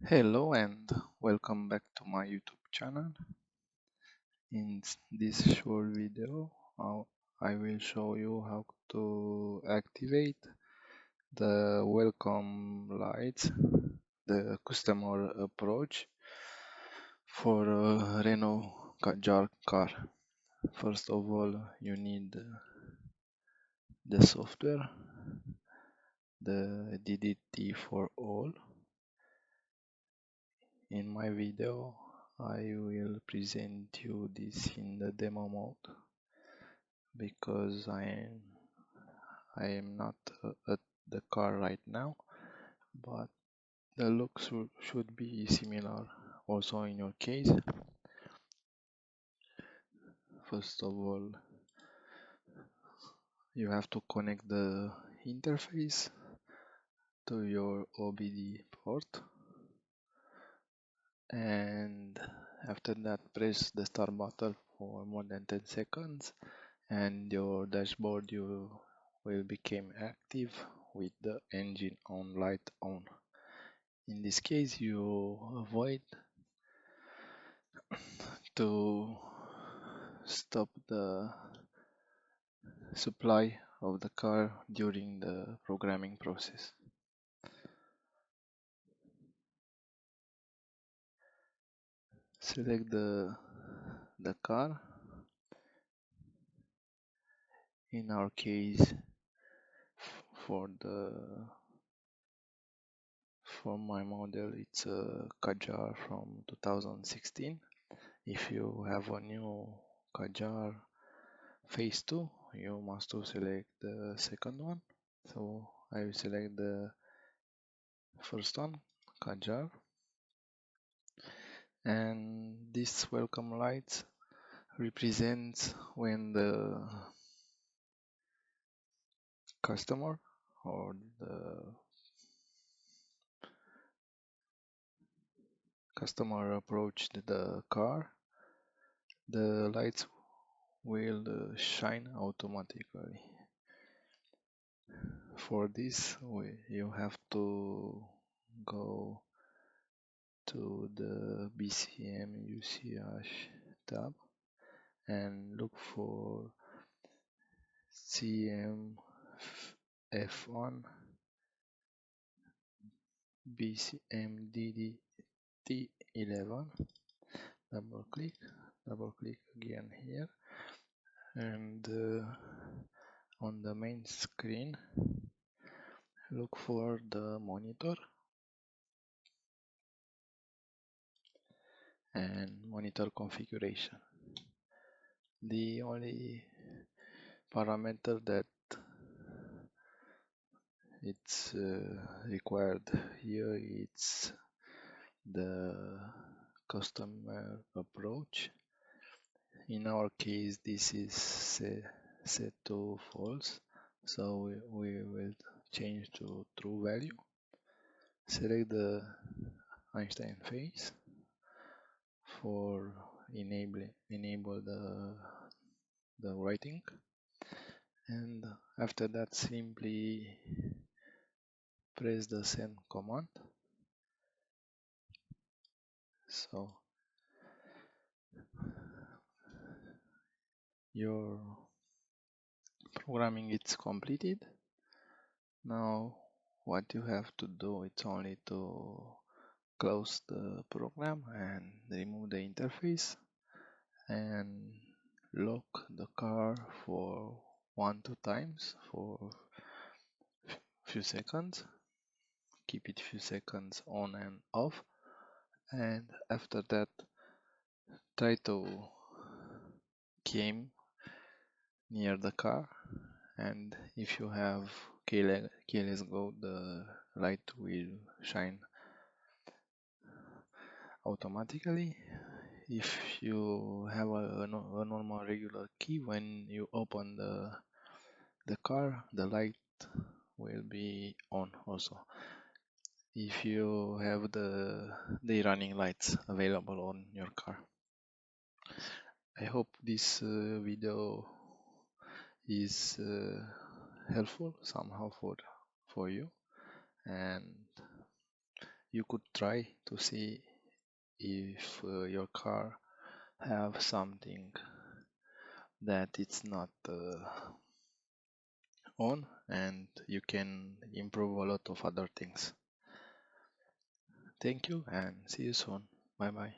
Hello and welcome back to my YouTube channel. In this short video, I will show you how to activate the welcome lights, the customer approach for a Renault Kadjar car. First of all, you need the software, the DDT4ALL. In my video, I will present you this in the demo mode because I am not at the car right now, but the looks should be similar also in your case. First of all, you have to connect the interface to your OBD port, and after that press the start button for more than 10 seconds and your dashboard you will become active with the engine on light on. In this case you avoid to stop the supply of the car during the programming process. Select the car. In our case, for my model, it's a Kadjar from 2016. If you have a new Kadjar phase 2, you must to select the second one. So I will select the first one, Kadjar, and this welcome lights represents when the customer or the customer approached the car, the lights will shine automatically. For this, you have to go to the BCM UCH tab and look for CM BCM DDT11. Double click again here, and on the main screen look for the monitor and monitor configuration. The only parameter that it's required here is the customer approach. In our case this is set to false, so we will change to true value. Select the Einstein phase for enable the writing, and after that simply press the send command. So your programming is completed. Now what you have to do is only to close the program and remove the interface and lock the car for 1-2 times for few seconds. Keep it few seconds on and off, and after that try to came near the car, and if you have keyless go, the light will shine automatically. If you have a normal regular key, when you open the car, the light will be on also. If you have the running lights available on your car. I hope this video is helpful somehow for you, and you could try to see if your car have something that it's not on, and you can improve a lot of other things. Thank you and see you soon. Bye bye.